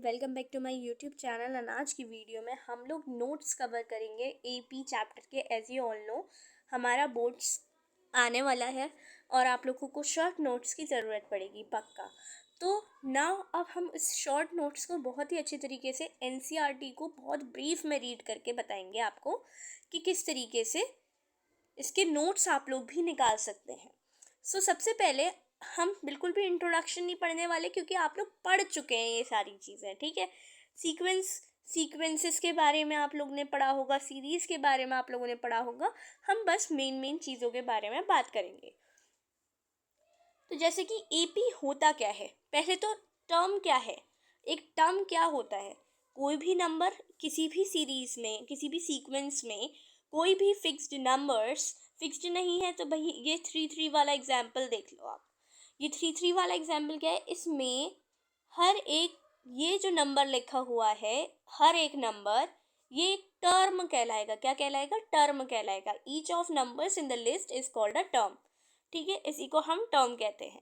Welcome back to my YouTube channel. और आज की वीडियो में हम लोग नोट्स कवर करेंगे एपी चैप्टर के। एज यू ऑल नो हमारा बोर्ड्स आने वाला है और आप लोगों को शॉर्ट नोट्स की ज़रूरत पड़ेगी पक्का। तो नाउ अब हम इस शॉर्ट नोट्स को बहुत ही अच्छी तरीके से एनसीईआरटी को बहुत ब्रीफ में रीड करके बताएंगे आपको कि किस तरीके से इसके नोट्स आप लोग भी निकाल सकते हैं। सो सबसे पहले हम बिल्कुल भी इंट्रोडक्शन नहीं पढ़ने वाले क्योंकि आप लोग पढ़ चुके हैं ये सारी चीज़ें, ठीक है। सीक्वेंसेस के बारे में आप लोग ने पढ़ा होगा, सीरीज़ के बारे में आप लोगों ने पढ़ा होगा। हम बस मेन चीज़ों के बारे में बात करेंगे। तो जैसे कि एपी होता क्या है, पहले तो टर्म क्या है। एक टर्म क्या होता है, कोई भी नंबर किसी भी सीरीज में, किसी भी सीक्वेंस में कोई भी फिक्स्ड नंबर्स, फिक्स्ड नहीं है तो भाई ये 3 वाला एग्जाम्पल देख लो आप। ये 3 वाला एग्जाम्पल क्या है, इसमें हर एक ये जो नंबर लिखा हुआ है, हर एक नंबर ये एक टर्म कहलाएगा। क्या कहलाएगा? टर्म कहलाएगा। Each of numbers in the list is called a term, ठीक है। इसी को हम टर्म कहते हैं।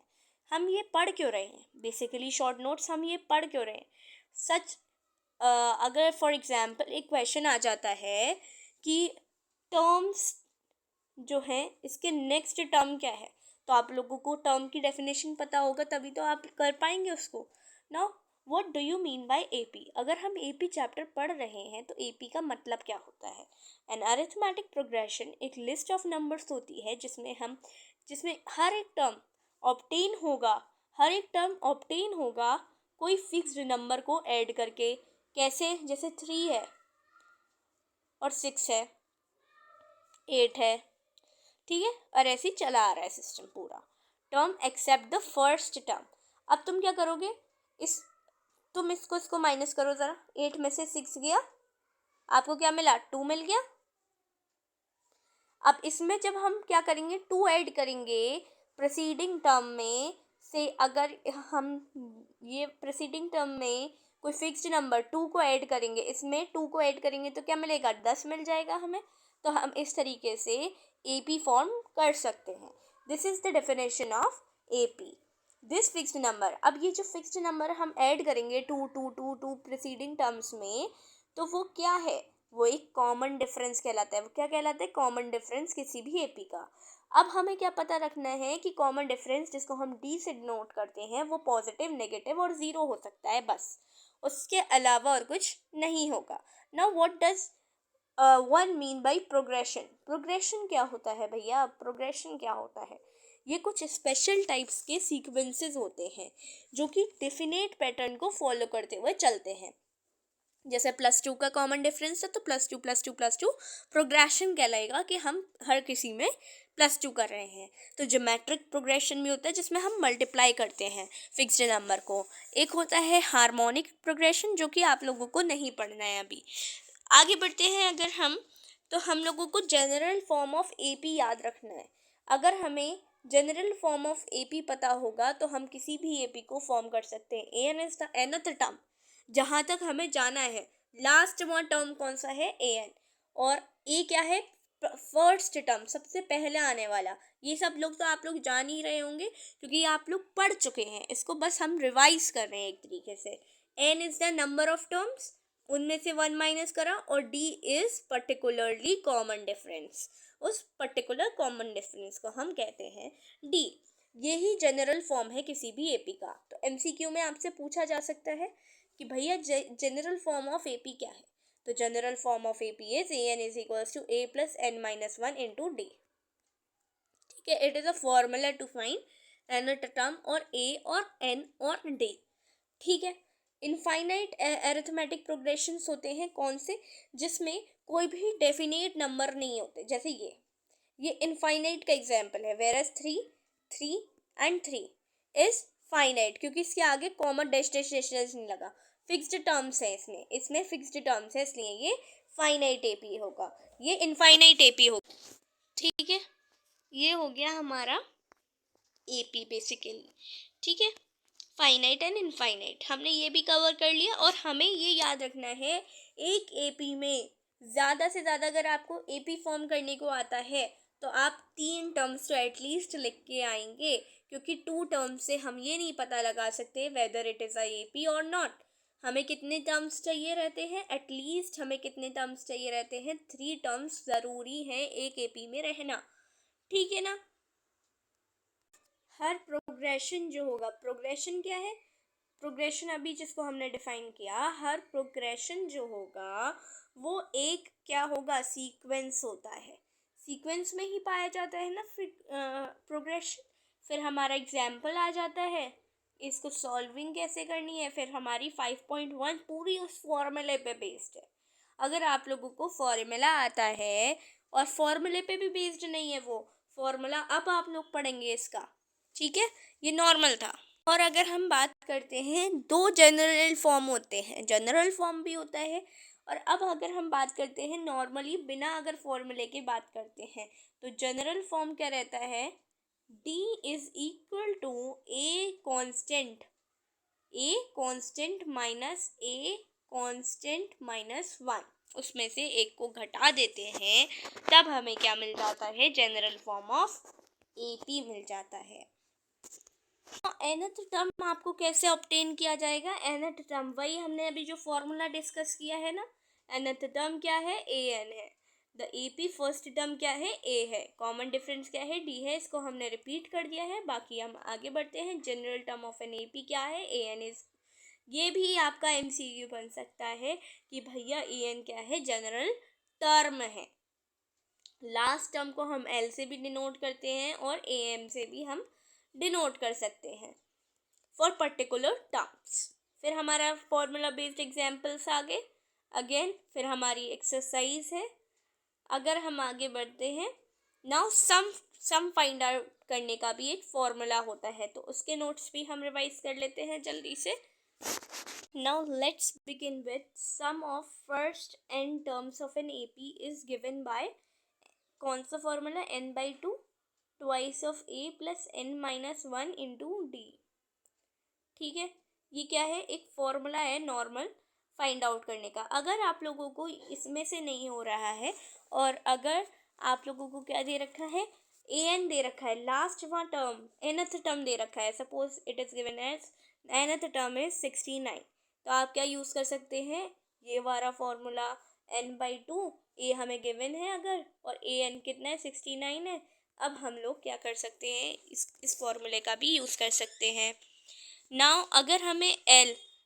हम ये पढ़ क्यों रहे हैं, बेसिकली शॉर्ट नोट्स हम ये पढ़ क्यों रहे हैं। सच अगर फॉर एग्जांपल एक क्वेश्चन आ जाता है कि टर्म्स जो है इसके नेक्स्ट टर्म क्या है, तो आप लोगों को टर्म की डेफिनेशन पता होगा तभी तो आप कर पाएंगे उसको। Now what do you mean by AP. अगर हम एपी चैप्टर पढ़ रहे हैं तो एपी का मतलब क्या होता है। एन अरिथमेटिक प्रोग्रेशन एक लिस्ट ऑफ नंबर्स होती है जिसमें हर एक टर्म ऑब्टेन होगा कोई फिक्स्ड नंबर को ऐड करके। कैसे? जैसे 3 है और 6 है, 8 है, ठीक है। और ऐसे ही चला आ रहा है सिस्टम पूरा। Term except the first term. अब तुम क्या करोगे, तुम इसको माइनस करो ज़रा। 8 में से 6 गया, आपको क्या मिला? 2 मिल गया। अब इसमें जब हम क्या करेंगे, 2 ऐड करेंगे प्रीसीडिंग टर्म में से। अगर हम ये प्रीसीडिंग टर्म में कोई फिक्स्ड नंबर 2 को ऐड करेंगे, इसमें 2 को ऐड करेंगे तो क्या मिलेगा? 10 मिल जाएगा हमें। तो हम इस तरीके से एपी फॉर्म कर सकते हैं। This is the definition of AP, this fixed number. अब ये जो फिक्स्ड नंबर हम ऐड करेंगे टू प्रीसीडिंग टर्म्स में, तो वो क्या है? वो एक कॉमन डिफरेंस कहलाता है। वो क्या कहलाता है? कॉमन डिफरेंस किसी भी एपी का। अब हमें क्या पता रखना है कि कॉमन डिफरेंस जिसको हम डी से डिनोट करते हैं वो पॉजिटिव, नेगेटिव और 0 हो सकता है, बस उसके अलावा और कुछ नहीं होगा। Now what does one mean by progression. Progression क्या होता है भैया? प्रोग्रेशन क्या होता है? ये कुछ स्पेशल टाइप्स के सीक्वेंसेस होते हैं जो कि डेफिनेट पैटर्न को फॉलो करते हुए चलते हैं। जैसे +2 का कॉमन डिफरेंस है तो +2 प्रोग्रेशन कहलाएगा कि हम हर किसी में +2 कर रहे हैं। तो ज्योमेट्रिक प्रोग्रेशन भी होता है जिसमें हम मल्टीप्लाई करते हैं फिक्स्ड नंबर को। एक होता है हार्मोनिक प्रोग्रेशन जो कि आप लोगों को नहीं पढ़ना है अभी। आगे बढ़ते हैं अगर हम लोगों को जनरल फॉर्म ऑफ एपी याद रखना है। अगर हमें जनरल फॉर्म ऑफ एपी पता होगा तो हम किसी भी एपी को फॉर्म कर सकते हैं। N is the nth term, जहाँ तक हमें जाना है। लास्ट वन टर्म कौन सा है? एन। और ए क्या है? फर्स्ट टर्म, सबसे पहले आने वाला। ये सब लोग तो आप लोग जान ही रहे होंगे क्योंकि आप लोग पढ़ चुके हैं। इसको बस हम रिवाइज कर रहे हैं एक तरीके से। N is the number of terms, उनमें से 1 माइनस करा। और d is particularly common difference, उस पर्टिकुलर कॉमन डिफरेंस को हम कहते हैं डी। यही जनरल फॉर्म है किसी भी एपी का। तो एमसीक्यू में आपसे पूछा जा सकता है कि भैया जनरल फॉर्म ऑफ एपी क्या है। तो general form of AP is n is equals to a plus n minus 1 into d, ठीक है। It is a formula to find n term और ए और एन और डी, ठीक है। इनफाइनाइट अरिथमेटिक प्रोग्रेशंस होते हैं कौन से? जिसमें कोई भी डेफिनेट नंबर नहीं होते। जैसे ये इनफाइनाइट का एग्जांपल है। Where as 3 and 3 is finite क्योंकि इसके आगे कॉमन डैश नहीं लगा। फिक्स्ड टर्म्स है, इसमें फिक्स्ड टर्म्स है, इसलिए ये फाइनाइट एपी होगा, ये इनफाइनाइट एपी होगा, ठीक है। ये हो गया हमारा एपी बेसिकली, ठीक है। फाइनाइट एंड इनफाइनाइट हमने ये भी कवर कर लिया। और हमें ये याद रखना है, एक एपी में ज़्यादा से ज़्यादा अगर आपको एपी फॉर्म करने को आता है तो आप 3 टर्म्स तो एटलीस्ट लिख के आएंगे क्योंकि 2 टर्म्स से हम ये नहीं पता लगा सकते whether it is a AP और नॉट। हमें कितने टर्म्स चाहिए रहते हैं, एटलीस्ट हमें कितने टर्म्स चाहिए रहते हैं, 3 टर्म्स ज़रूरी हैं एक एपी में रहना, ठीक है ना। हर प्रोग्रेशन जो होगा, प्रोग्रेशन क्या है, प्रोग्रेशन अभी जिसको हमने डिफाइन किया, हर प्रोग्रेशन जो होगा वो एक क्या होगा, सीक्वेंस होता है, सीक्वेंस में ही पाया जाता है ना प्रोग्रेशन। फिर हमारा एग्जाम्पल आ जाता है, इसको सॉल्विंग कैसे करनी है, फिर हमारी 5.1 पूरी उस फॉर्मूले पे बेस्ड है। अगर आप लोगों को फॉर्मूला आता है और फॉर्मूले पे भी बेस्ड नहीं है वो फॉर्मूला, अब आप लोग पढ़ेंगे इसका, ठीक है, ये नॉर्मल था। और अगर हम बात करते हैं, दो जनरल फॉर्म होते हैं, जनरल फॉर्म भी होता है, और अब अगर हम बात करते हैं नॉर्मली बिना अगर फॉर्मूले की बात करते हैं, तो जनरल फॉर्म क्या रहता है, d is equal to a constant minus a constant minus 1, उसमें से एक को घटा देते हैं, तब हमें क्या मिल जाता है, जनरल फॉर्म ऑफ एपी मिल जाता है। nth टर्म आपको कैसे ऑब्टेन किया जाएगा, nth टर्म वही हमने अभी जो फॉर्मूला डिस्कस किया है ना, nth टर्म क्या है, an है, द एपी फर्स्ट टर्म क्या है, a है, कॉमन डिफरेंस क्या है, d है, इसको हमने रिपीट कर दिया है। बाकी हम आगे बढ़ते हैं, general term of an AP क्या है, an इज, ये भी आपका MCQ बन सकता है कि भैया an क्या है, जनरल टर्म है। लास्ट टर्म को हम L से भी डिनोट करते हैं और AM से भी हम डिनोट कर सकते हैं फॉर पर्टिकुलर टर्म्स। फिर हमारा फॉर्मूला बेस्ड एग्जाम्पल्स आगे, अगेन फिर हमारी एक्सरसाइज है। अगर हम आगे बढ़ते हैं, नाउ सम फाइंड आउट करने का भी एक फॉर्मूला होता है, तो उसके नोट्स भी हम रिवाइज कर लेते हैं जल्दी से। Now let's begin with sum of first n terms of an AP is given by, कौन सा formula, n/2 twice of a plus n-1 into d, ठीक है। ये क्या है, एक फॉर्मूला है नॉर्मल फाइंड आउट करने का। अगर आप लोगों को इसमें से नहीं हो रहा है, और अगर आप लोगों को क्या दे रखा है, an दे रखा है, लास्ट वहाँ टर्म nth टर्म दे रखा है, suppose it is given as nth term is 69, तो आप क्या यूज़ कर सकते हैं, ये वाला फॉर्मूला, n/2 a हमें गिवन है अगर, और an कितना है, 69 है। अब हम लोग क्या कर सकते हैं, इस फॉर्मूले का भी यूज़ कर सकते हैं। नाउ अगर हमें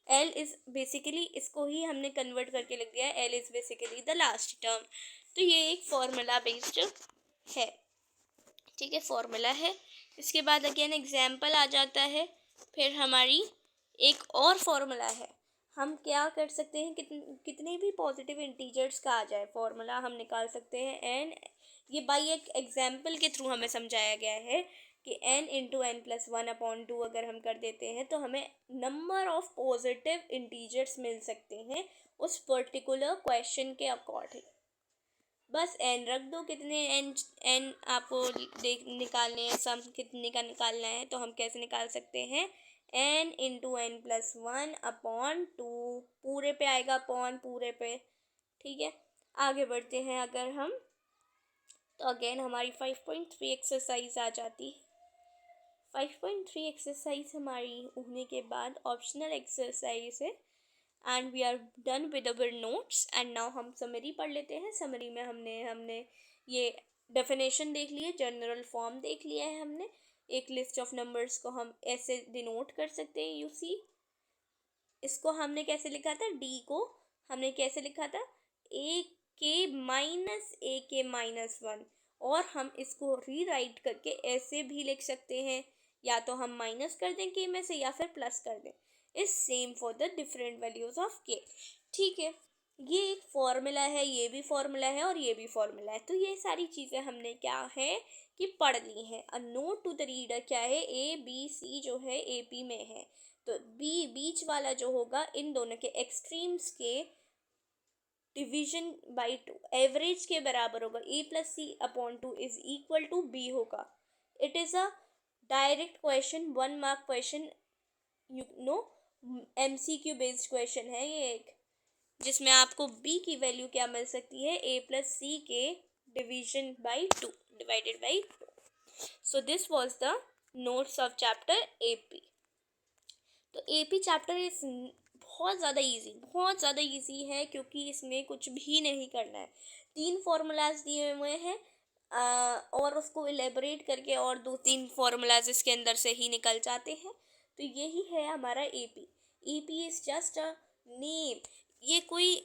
L इज़ बेसिकली, इसको ही हमने कन्वर्ट करके लिख दिया है, L is basically the last term, तो ये एक फॉर्मूला बेस्ड है, ठीक है, फॉर्मूला है। इसके बाद अगेन एग्जाम्पल आ जाता है, फिर हमारी एक और फॉर्मूला है, हम क्या कर सकते हैं, कितने भी पॉजिटिव इंटीजर्स का आ जाए फॉर्मूला हम निकाल सकते हैं। एन, ये बाई एक एग्जाम्पल के थ्रू हमें समझाया गया है कि n इंटू n+1/2 अगर हम कर देते हैं तो हमें नंबर ऑफ पॉजिटिव इंटीजर्स मिल सकते हैं उस पर्टिकुलर क्वेश्चन के अकॉर्डिंग। बस n रख दो, कितने n आपको निकालने हैं, सम कितने का निकालना है, तो हम कैसे निकाल सकते हैं, n इंटू n+1/2, पूरे पे आएगा, अपॉन पूरे पे, ठीक है। आगे बढ़ते हैं अगर हम, तो अगेन हमारी 5.3 एक्सरसाइज आ जाती है। 5.3 एक्सरसाइज हमारी होने के बाद ऑप्शनल एक्सरसाइज है, and we are done with our notes. And now हम समरी पढ़ लेते हैं। समरी में हमने ये डेफिनेशन देख ली है, जनरल फॉर्म देख लिया है हमने, एक लिस्ट ऑफ नंबर्स को हम ऐसे डिनोट कर सकते हैं, यू सी। इसको हमने कैसे लिखा था, डी को हमने कैसे लिखा था, a k-1, और हम इसको रीराइट करके ऐसे भी लिख सकते हैं, या तो हम माइनस कर दें k में से या फिर प्लस कर दें, is same for the different values of k, ठीक है। ये एक फॉर्मूला है, ये भी फॉर्मूला है और ये भी फॉर्मूला है, तो ये सारी चीज़ें हमने क्या है कि पढ़ ली हैं। A note to the reader क्या है, ABC जो है AP में है, तो बीच वाला जो होगा इन दोनों के एक्सट्रीम्स के डिवीजन बाई 2 एवरेज के बराबर होगा, a+c/2 is equal to b होगा। It is a direct question, 1 mark question, you know, MCQ based question है ये एक, जिसमें आपको b की वैल्यू क्या मिल सकती है, a+c के division by 2 divided by 2। So this was the notes of chapter AP। तो AP चैप्टर इस बहुत ज़्यादा इजी है, क्योंकि इसमें कुछ भी नहीं करना है। 3 फार्मूलाज दिए हुए हैं और उसको इलेबोरेट करके और 2-3 फार्मूलाज इसके अंदर से ही निकल जाते हैं। तो यही है हमारा AP. AP is just a name. ये कोई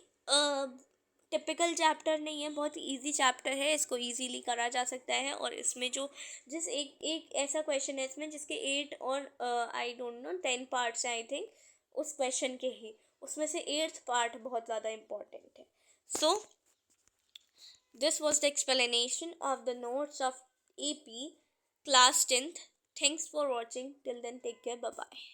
टिपिकल चैप्टर नहीं है, बहुत इजी चैप्टर है, इसको इजीली करा जा सकता है। और इसमें जो जिस एक एक ऐसा क्वेश्चन है इसमें जिसके 8 और आई डोंट नो 10 पार्ट्स हैं आई थिंक उस क्वेश्चन के ही, उसमें से 8th पार्ट बहुत ज़्यादा इम्पोर्टेंट है। सो this was the explanation of the notes of AP class 10th. Thanks for watching. Till then, take care. Bye bye.